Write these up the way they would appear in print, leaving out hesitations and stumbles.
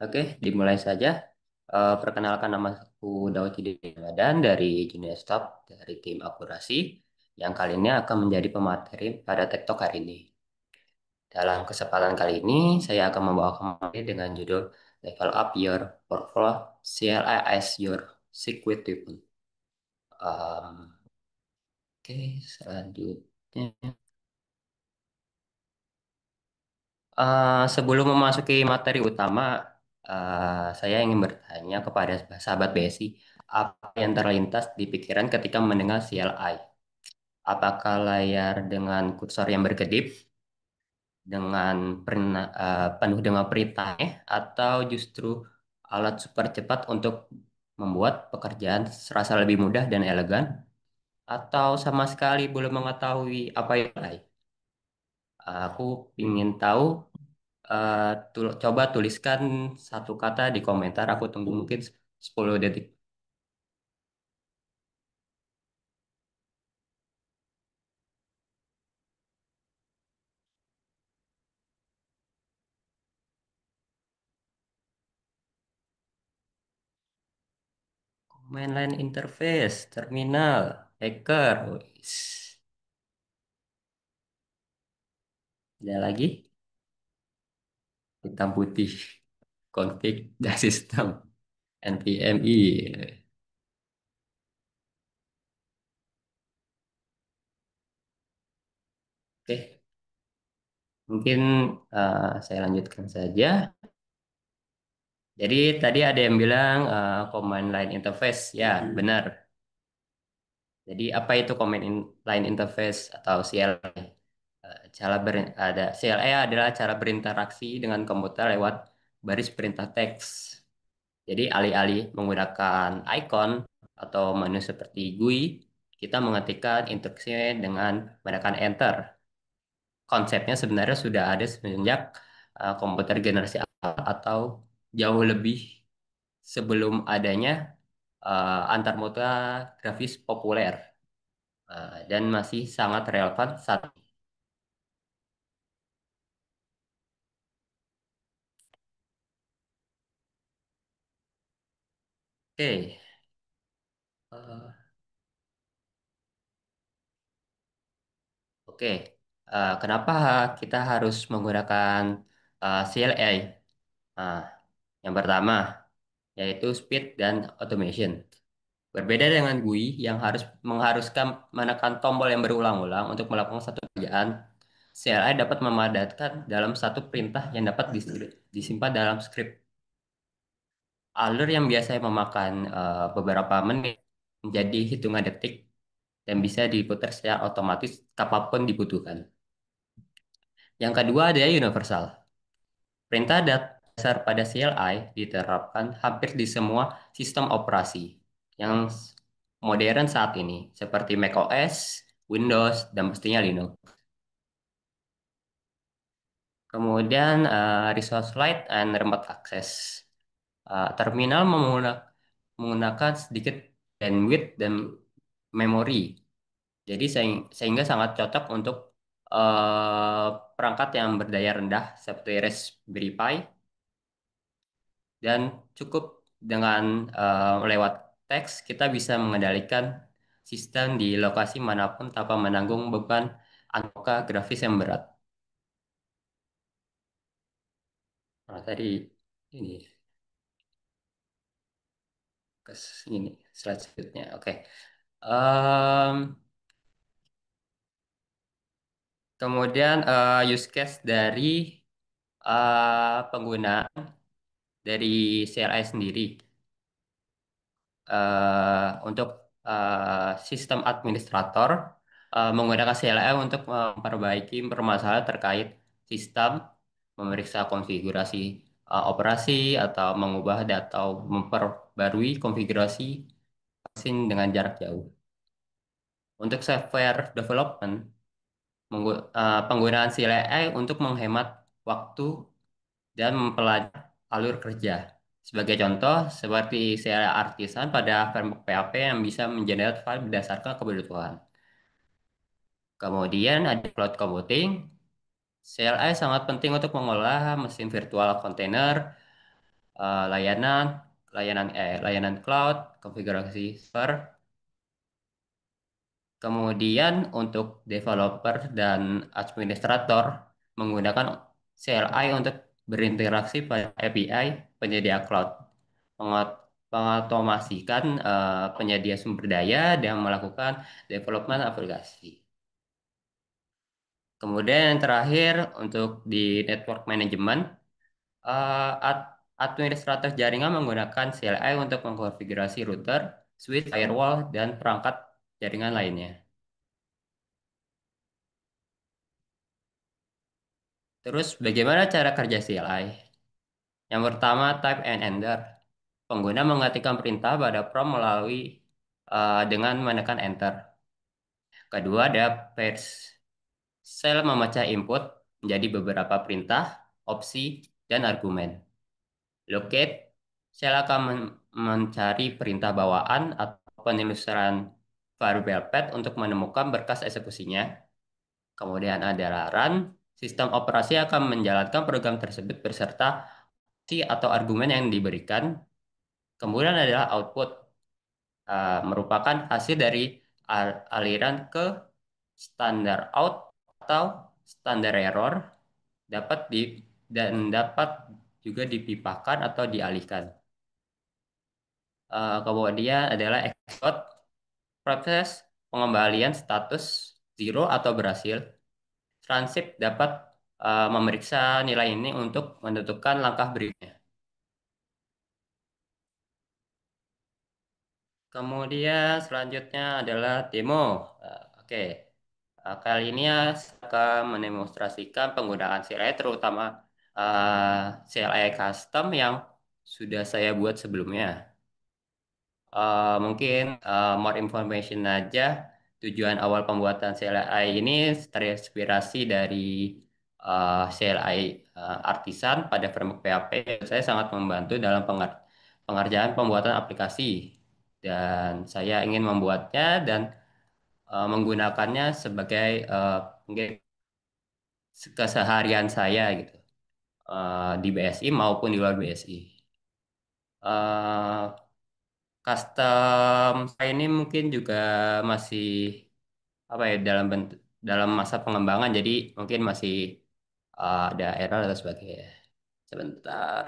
Oke, dimulai saja. Perkenalkan nama aku Daud Hidayat Ramadan dari Junior Staff dari tim akurasi yang kali ini akan menjadi pemateri pada TikTok hari ini. Dalam kesempatan kali ini, saya akan membawakan materi dengan judul Level Up Your Workflow CLI as Your Secret Weapon. Um, oke, selanjutnya. Sebelum memasuki materi utama, saya ingin bertanya kepada sahabat BSI, apa yang terlintas di pikiran ketika mendengar CLI? Apakah layar dengan kursor yang berkedip, dengan penuh dengan peritanya, atau justru alat super cepat untuk membuat pekerjaan serasa lebih mudah dan elegan, atau sama sekali belum mengetahui apa yang lain? Aku ingin tahu. Coba tuliskan satu kata di komentar. Aku tunggu mungkin 10 detik. Command line interface, terminal, hacker. Wis. Ada lagi? Hitam putih. Config dan sistem. NVMe. Oke, mungkin saya lanjutkan saja. Jadi tadi ada yang bilang command line interface. Ya, benar. Jadi apa itu line interface atau CLI? Ada CLI adalah cara berinteraksi dengan komputer lewat baris perintah teks. Jadi alih-alih menggunakan icon atau menu seperti GUI, kita mengetikkan instruksinya dengan menekan enter. Konsepnya sebenarnya sudah ada semenjak komputer generasi awal atau jauh lebih sebelum adanya antarmuka grafis populer. Dan masih sangat relevan saat ini. Oke, eh, oke. Kenapa kita harus menggunakan CLI? Nah, yang pertama yaitu speed dan automation. Berbeda dengan GUI yang mengharuskan menekan tombol yang berulang-ulang untuk melakukan satu pekerjaan, CLI dapat memadatkan dalam satu perintah yang dapat disimpan dalam script. Alur yang biasanya memakan beberapa menit menjadi hitungan detik dan bisa diputar secara otomatis kapanpun dibutuhkan. Yang kedua adalah universal. Perintah dasar pada CLI diterapkan hampir di semua sistem operasi yang modern saat ini, seperti macOS, Windows, dan pastinya Linux. Kemudian resource light and remote access. Terminal menggunakan sedikit bandwidth dan memori. Jadi sehingga sangat cocok untuk eh, perangkat yang berdaya rendah seperti Raspberry Pi dan cukup dengan lewat teks kita bisa mengendalikan sistem di lokasi manapun tanpa menanggung beban angka grafis yang berat. Nah, tadi ini ke ini slide selanjutnya. Oke. Em, Kemudian use case dari penggunaan dari CLI sendiri. Untuk sistem administrator menggunakan CLI untuk memperbaiki permasalahan terkait sistem, memeriksa konfigurasi operasi atau mengubah data atau memperbarui konfigurasi mesin dengan jarak jauh. Untuk software development, penggunaan CLI untuk menghemat waktu dan mempelajari alur kerja. Sebagai contoh, seperti CLI artisan pada framework PHP yang bisa mengenerate file berdasarkan kebutuhan. Kemudian ada cloud computing. CLI sangat penting untuk mengolah mesin virtual container layanan, layanan cloud, konfigurasi server. Kemudian untuk developer dan administrator menggunakan CLI untuk berinteraksi pada API penyedia cloud, mengotomasikan penyedia sumber daya dan melakukan development aplikasi. Kemudian yang terakhir untuk di network management, administrator jaringan menggunakan CLI untuk mengkonfigurasi router, switch, firewall, dan perangkat jaringan lainnya. Terus bagaimana cara kerja CLI? Yang pertama, type and enter. Pengguna mengetikkan perintah pada prompt melalui dengan menekan enter. Kedua, ada page. Sel memecah input menjadi beberapa perintah, opsi, dan argumen. Locate, sel akan mencari perintah bawaan atau penelusuran variable path untuk menemukan berkas eksekusinya. Kemudian ada run, sistem operasi akan menjalankan program tersebut beserta opsi atau argumen yang diberikan. Kemudian adalah output, merupakan hasil dari aliran ke standar out atau standar error dapat di dan dapat juga dipipakan atau dialihkan. Kemudian adalah export, proses pengembalian status zero atau berhasil. Transit dapat memeriksa nilai ini untuk menentukan langkah berikutnya. Kemudian selanjutnya adalah demo. Oke. Kali ini ya saya akan mendemonstrasikan penggunaan CLI terutama CLI custom yang sudah saya buat sebelumnya. Mungkin more information aja. Tujuan awal pembuatan CLI ini terinspirasi dari CLI artisan pada framework PHP. Saya sangat membantu dalam pengerjaan pembuatan aplikasi. Dan saya ingin membuatnya dan menggunakannya sebagai mungkin keseharian saya gitu, di BSI maupun di luar BSI. Eh, Custom saya ini mungkin juga masih apa ya dalam masa pengembangan, jadi mungkin masih ada error atau sebagainya. Sebentar.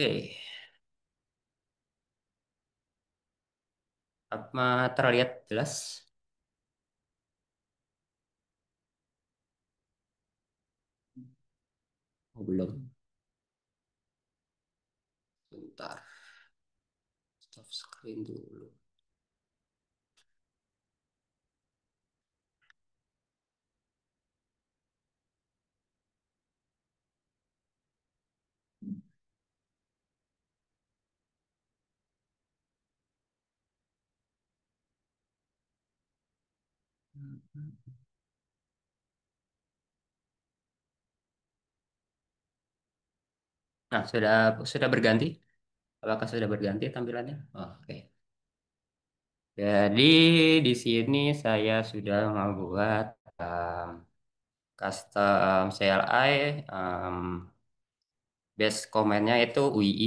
Oke, apa terlihat jelas? Oh, belum. Bentar, stop screen dulu. Nah, sudah berganti? Apakah sudah berganti tampilannya? Oh, oke. Jadi di sini saya sudah membuat custom CLI, base command-nya itu UII.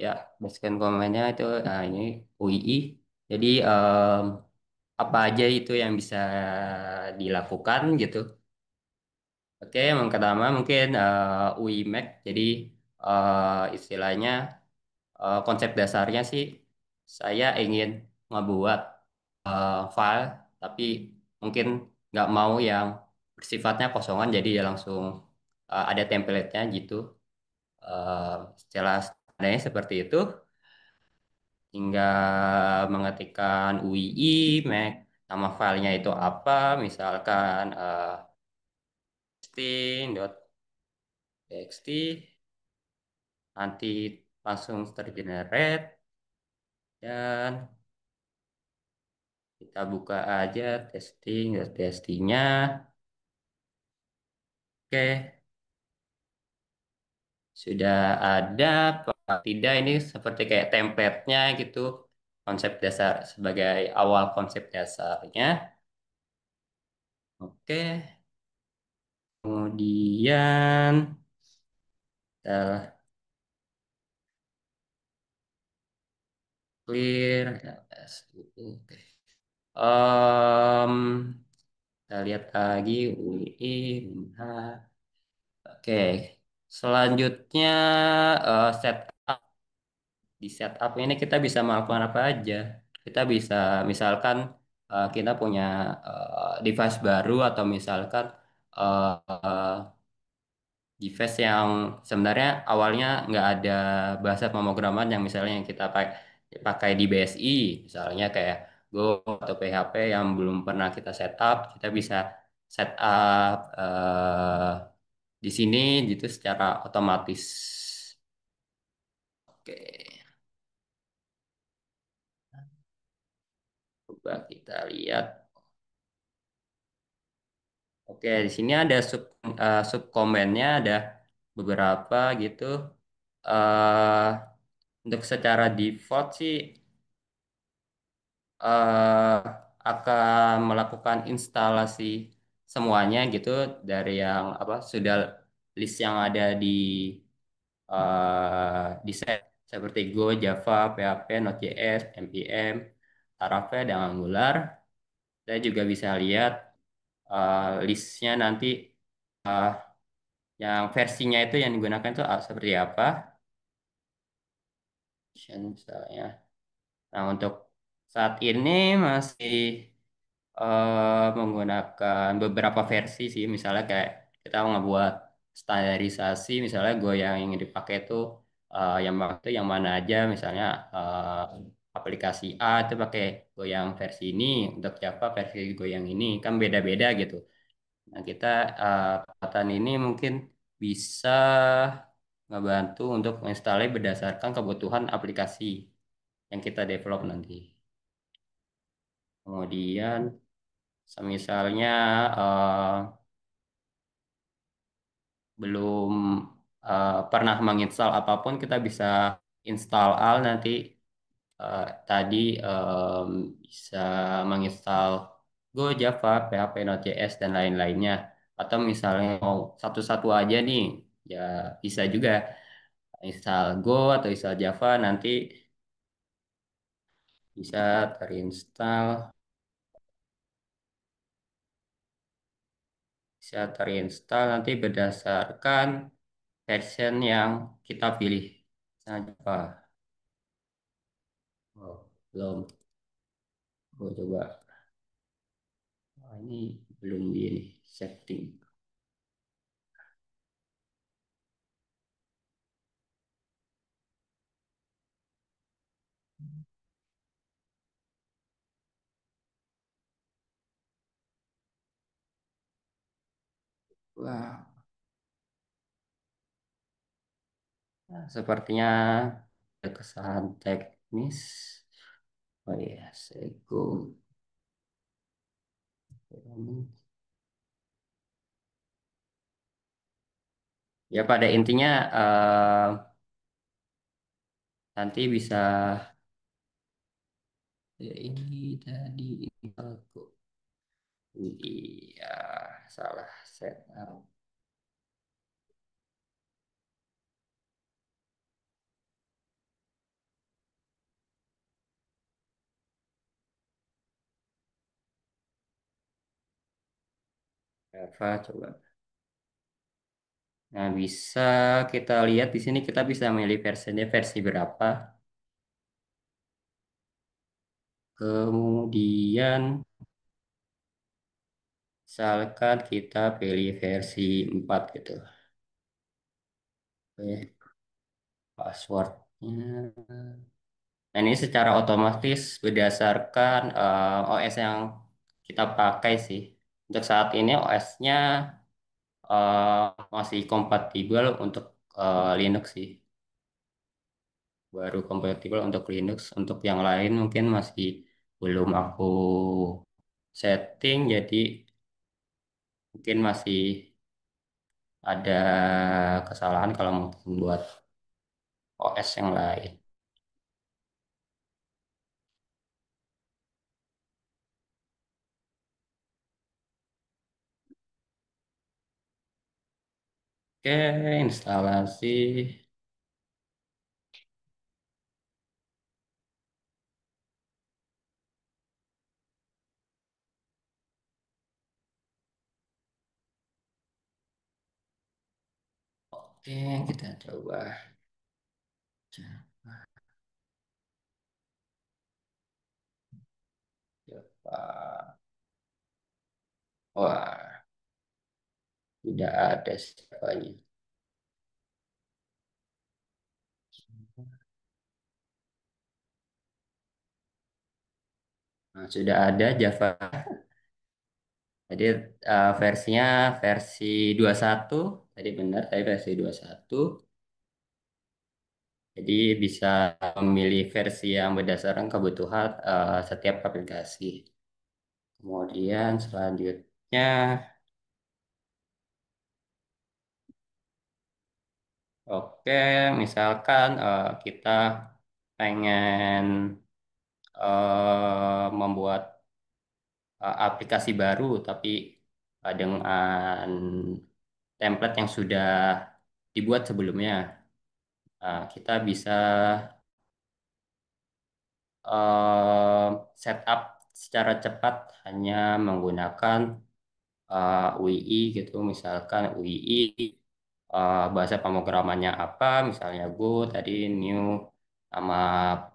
Ya, base command-nya itu ini UII. Jadi apa aja itu yang bisa dilakukan gitu. Oke, yang pertama mungkin UI Mac. Jadi istilahnya konsep dasarnya sih saya ingin membuat file, tapi mungkin nggak mau yang bersifatnya kosongan, jadi ya langsung ada template-nya gitu. Setelah adanya seperti itu, tinggal mengetikkan UII Mac, nama filenya itu apa, misalkan testing.txt, nanti langsung tergenerate dan kita buka aja testing dan testingnya. Oke, sudah ada. Kalau tidak ini seperti kayak template-nya gitu. Konsep dasar sebagai awal konsep dasarnya. Oke, kemudian kita clear. Oke. Em, kita lihat lagi UI. Oke, selanjutnya setup. Di setup ini kita bisa melakukan apa aja. Kita bisa misalkan kita punya device baru atau misalkan eh, device yang sebenarnya awalnya nggak ada bahasa pemrograman yang misalnya yang kita pakai di BSI, misalnya kayak Go atau PHP yang belum pernah kita setup, kita bisa setup di sini gitu secara otomatis. Oke, coba kita lihat. Oke, di sini ada sub komennya ada beberapa gitu. eh untuk secara default sih eh akan melakukan instalasi semuanya gitu dari yang apa sudah list yang ada di set seperti Go, Java, PHP, Node.js, npm, Laravel, dan Angular. Saya juga bisa lihat listnya nanti eh, yang versinya itu yang digunakan itu seperti apa. Misalnya. Nah, untuk saat ini masih menggunakan beberapa versi sih. Misalnya kayak kita ngebuat standarisasi, misalnya Go yang ingin dipakai itu yang mana aja. Misalnya aplikasi A itu pakai Go yang versi ini, untuk Java versi Go yang ini kan beda-beda gitu. Nah, kita kekuatan ini mungkin bisa ngebantu untuk menginstalnya berdasarkan kebutuhan aplikasi yang kita develop nanti. Kemudian, misalnya eh, belum pernah menginstal apapun, kita bisa install al nanti tadi bisa menginstal Go, Java, PHP, Node.js, dan lain-lainnya. Atau misalnya mau satu-satu aja nih, ya bisa juga install Go atau install Java nanti bisa terinstall nanti berdasarkan version yang kita pilih. Nah, Java. Oh, belum. Gue coba. Wah, ini belum di ini, setting. Wah, nah, sepertinya ada kesalahan teknis. Oh iya, Sego. Ya pada intinya nanti bisa ya, ini tadi aku iya salah setup. Java coba. Nah, bisa kita lihat di sini kita bisa milih versinya versi berapa. Kemudian misalkan kita pilih versi 4 gitu. Oke, passwordnya. Nah, ini secara otomatis berdasarkan OS yang kita pakai sih. Untuk saat ini OS-nya masih kompatibel untuk Linux sih. baru kompatibel untuk Linux. Untuk yang lain mungkin masih belum aku setting, jadi mungkin masih ada kesalahan kalau mungkin buat OS yang lain. Oke, instalasi. Oke, kita coba. Coba. Wah, tidak ada siapanya. Nah, sudah ada Java. Jadi versinya versi 21. Tadi benar, tadi versi 21. Jadi bisa memilih versi yang berdasarkan kebutuhan setiap aplikasi. Kemudian selanjutnya, oke, misalkan kita pengen membuat aplikasi baru, tapi dengan template yang sudah dibuat sebelumnya. Kita bisa eh, setup secara cepat hanya menggunakan UI gitu, misalkan UI bahasa pemrogramannya apa, misalnya Go tadi new nama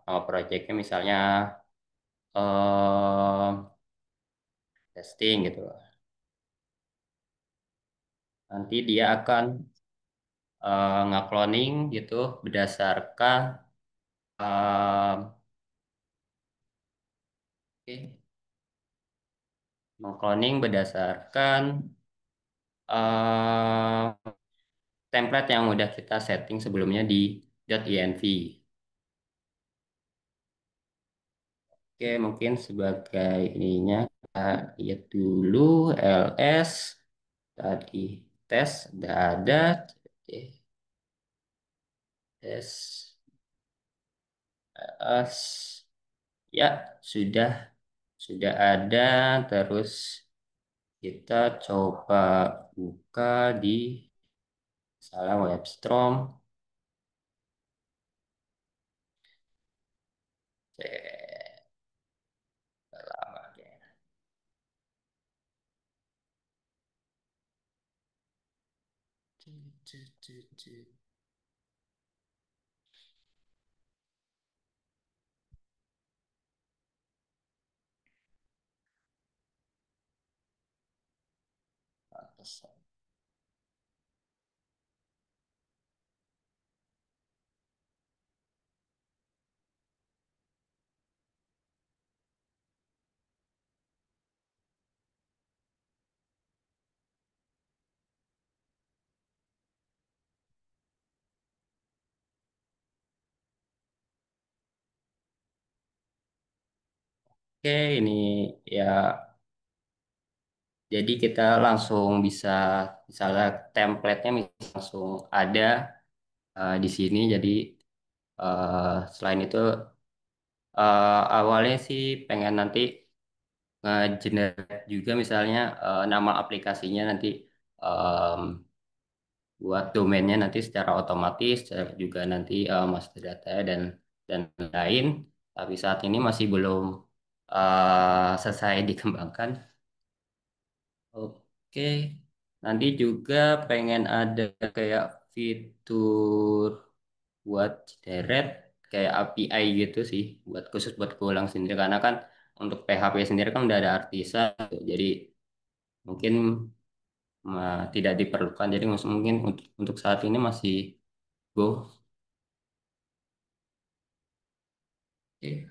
nama projectnya misalnya eh, testing gitu. Nanti dia akan nge-cloning gitu berdasarkan oke, mengcloning berdasarkan eh, template yang udah kita setting sebelumnya di .env. Oke, mungkin sebagai ininya kita lihat dulu ls tadi tes udah ada. Oke, tes ya sudah ada. Terus kita coba buka di salah webstrom. Cek, lama kayaknya. Oke, ini ya, jadi kita langsung bisa, misalnya template-nya langsung ada di sini. Jadi selain itu awalnya sih pengen nanti nge-generate juga misalnya nama aplikasinya nanti em, buat domainnya nanti secara otomatis, juga nanti master data dan lain. Tapi saat ini masih belum selesai dikembangkan. Oke, nanti juga pengen ada kayak fitur buat Jederet, kayak API gitu sih, buat khusus buat Golang sendiri. Karena kan untuk PHP sendiri kan udah ada artisan, gitu. Jadi mungkin tidak diperlukan. Jadi mungkin untuk saat ini masih Go. Oke,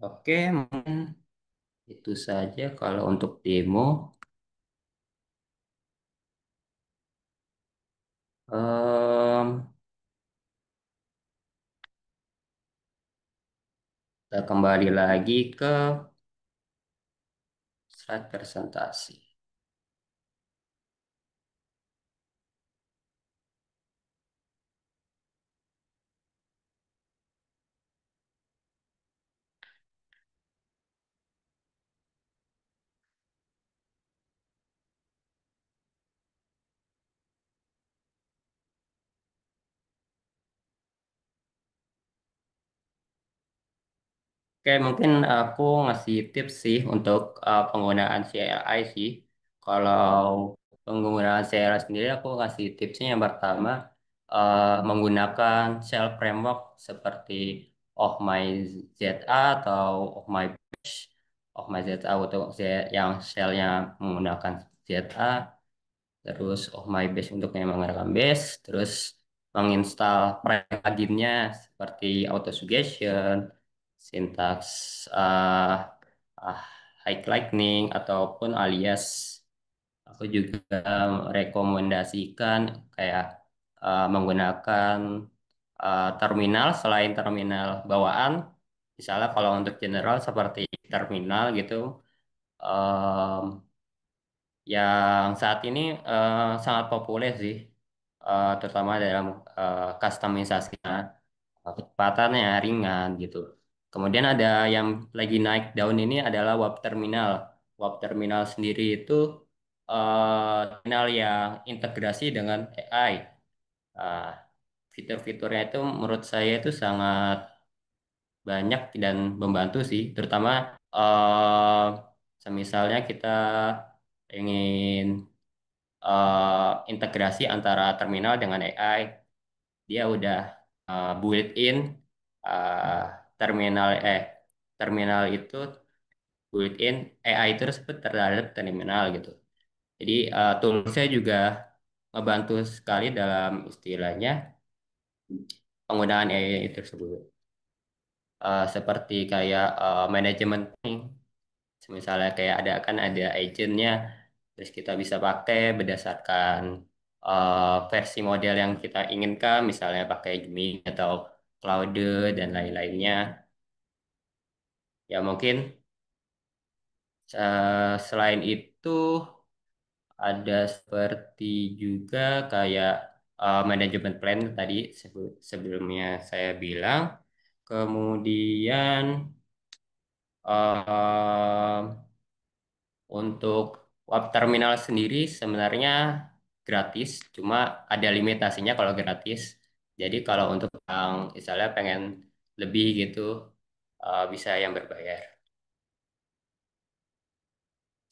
oke, mungkin itu saja kalau untuk demo. Em, kita kembali lagi ke slide presentasi. Oke, mungkin aku ngasih tips sih untuk penggunaan CLI sih. Kalau penggunaan CLI sendiri, aku kasih tipsnya yang pertama, menggunakan shell framework seperti Oh My ZA atau Oh My Bash. Oh My ZA untuk yang shellnya menggunakan ZA, terus Oh My Base untuk yang menggunakan base, terus menginstal pluginnya seperti auto suggestion, syntax uh, uh, high lightning ataupun alias. Aku juga rekomendasikan kayak menggunakan terminal selain terminal bawaan. Misalnya kalau untuk general seperti terminal gitu, em, yang saat ini sangat populer sih, terutama dalam kustomisasinya, kecepatannya ringan gitu. Kemudian ada yang lagi naik daun ini adalah web terminal. Web terminal sendiri itu terminal yang integrasi dengan AI. Ah, fitur-fiturnya itu menurut saya itu sangat banyak dan membantu sih, terutama eh semisalnya kita ingin integrasi antara terminal dengan AI, dia udah built-in uh, terminal terminal itu built-in AI tersebut terhadap terminal gitu. Jadi toolsnya juga ngebantu sekali dalam istilahnya penggunaan AI tersebut. Seperti kayak manajemen, misalnya kayak ada kan ada agentnya, terus kita bisa pakai berdasarkan versi model yang kita inginkan, misalnya pakai Gemini atau Claude dan lain-lainnya. Ya mungkin selain itu ada seperti juga kayak manajemen plan tadi sebelumnya saya bilang. Kemudian eh, untuk web terminal sendiri sebenarnya gratis, cuma ada limitasinya kalau gratis. Jadi kalau untuk yang misalnya pengen lebih gitu, bisa yang berbayar.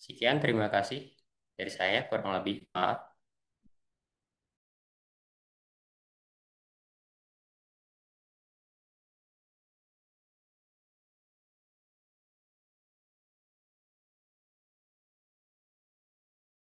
Sekian, terima kasih dari saya kurang lebih. Maaf.